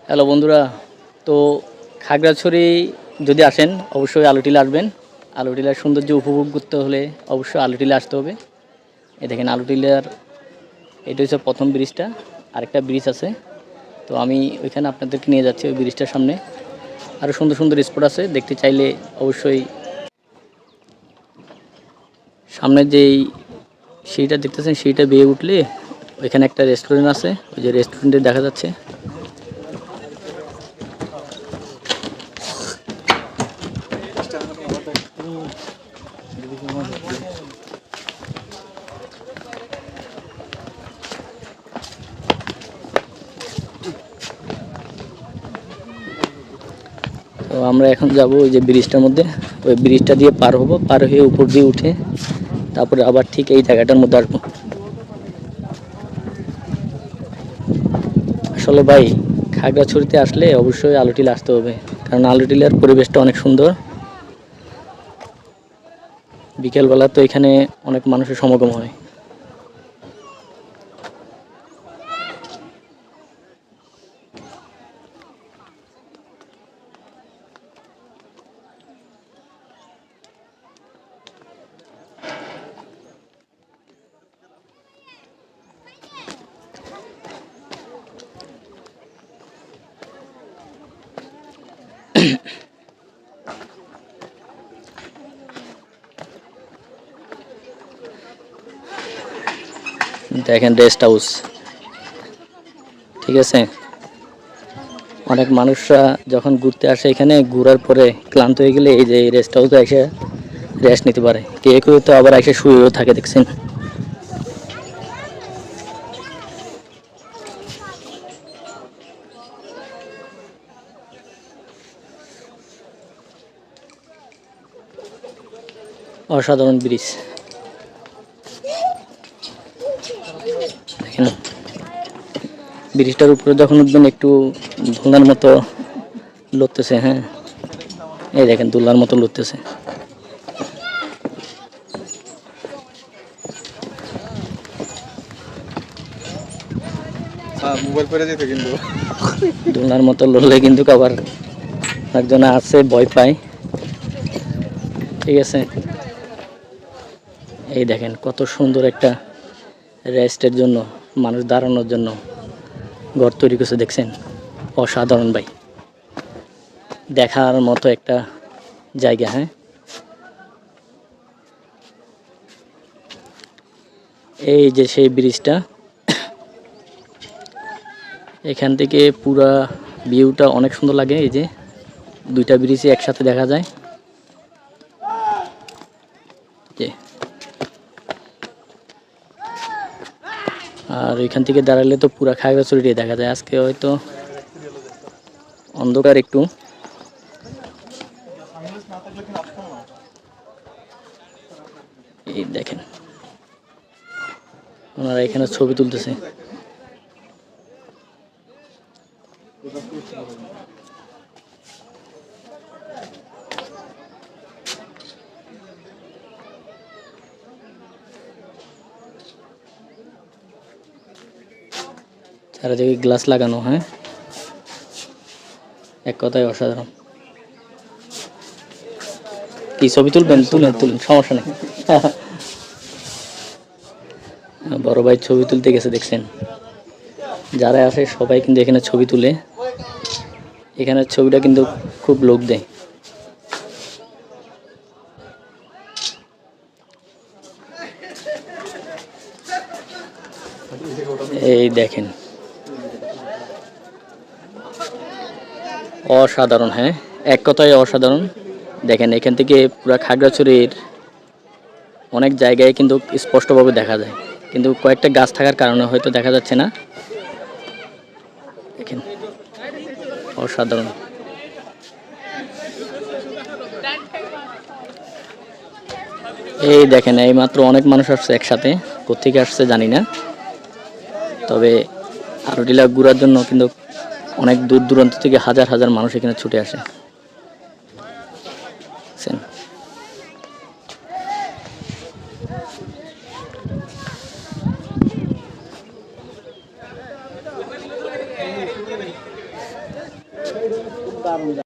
Hello বন্ধুরা, তো খাগড়াছড়ি যদি আসেন অবশ্যই আলুটিলা আসবেন। আলুটিলার সৌন্দর্য উপভোগ করতে হলে অবশ্যই আলুটিলা আসতে হবে। এই দেখেন আলুটিলার এটা হচ্ছে প্রথম ব্রিজটা, আরেকটা ব্রিজ আছে। তো আমি ওইখানে আপনাদেরকে নিয়ে যাচ্ছি ওই ব্রিজটার সামনে। আরও সুন্দর সুন্দর স্পট আছে, দেখতে চাইলে অবশ্যই সামনে যেই সিঁড়িটা দেখতেছেন সিঁড়িটা বেয়ে উঠলে ওইখানে একটা রেস্টুরেন্ট আছে, ওই যে রেস্টুরেন্টে দেখা যাচ্ছে। তো আমরা এখন যাব ওই যে ব্রিজটার মধ্যে, ওই ব্রিজটা দিয়ে পার হব, পার হয়ে উপর দিয়ে উঠে তারপরে আবার ঠিক এই জায়গাটার মধ্যে আসবো। আসলে ভাই খাগড়াছড়িতে আসলে অবশ্যই আলুটিলা আসতে হবে, কারণ আলুটিলার পরিবেশটা অনেক সুন্দর। বিকেলবেলা তো এখানে অনেক মানুষের সমাগম হয়। দেখেন রেস্ট হাউস, ঠিক আছে। অনেক মানুষরা যখন ঘুরতে আসে এখানে, ঘোরার পরে ক্লান্ত হয়ে গেলে এই যে রেস্ট হাউসে এসে রেস্ট নিতে পারে। কেউ কেউ তো আবার এসে শুয়েও থাকে, দেখছেন। অসাধারণ ব্রিজ দেখেন। ব্রিজটার উপরে যখন উঠবেন একটু দোলনার মতো লড়তেছে, হ্যাঁ এই দেখেন দোলনার মতো লড়তেছে। মোবাইল পড়ে যেত কিন্তু দোলনার মতো লড়লে কিন্তু আবার একজন আছে ভয় পায়, ঠিক আছে। এই দেখেন কত সুন্দর একটা রেস্টের জন্য, মানুষ দাঁড়ানোর জন্য ঘর তৈরি করছে, দেখছেন। অসাধারণ ভাই, দেখার মতো একটা জায়গা। হ্যাঁ, এই যে সেই ব্রিজটা, এখান থেকে পুরা ভিউটা অনেক সুন্দর লাগে। এই যে দুইটা ব্রিজই একসাথে দেখা যায়। আর এখান থেকে দাঁড়ালে তো পুরা খাগড়াছড়িটাই দেখা যায়। আজকে হয়তো অন্ধকার একটু। এই দেখেন ওনারা এখানে ছবি তুলতেছে। চারিদিকে গ্লাস লাগানো, হ্যাঁ এক কথায় অসাধারণ। কি ছবি তুলবেন? তুলেন তুলেন, সমস্যা নেই। বড় ভাই ছবি তুলতে গেছে, দেখছেন। যারা আসে সবাই কিন্তু এখানে ছবি তুলে। এখানের ছবিটা কিন্তু খুব লোক দেয়। এই দেখেন অসাধারণ, হ্যাঁ এক কথায় অসাধারণ। দেখেন এখান থেকে পুরা খাগড়াছড়ির অনেক জায়গায় কিন্তু স্পষ্টভাবে দেখা যায়, কিন্তু কয়েকটা গাছ থাকার কারণে হয়তো দেখা যাচ্ছে না। দেখেন অসাধারণ। এই দেখেন এই মাত্র অনেক মানুষ আসছে একসাথে, কোত্থেকে আসছে জানি না, তবে আলুটিলা ঘোরার জন্য কিন্তু অনেক দূর দূরান্ত থেকে হাজার হাজার মানুষ এখানে ছুটে আসে। দারুণ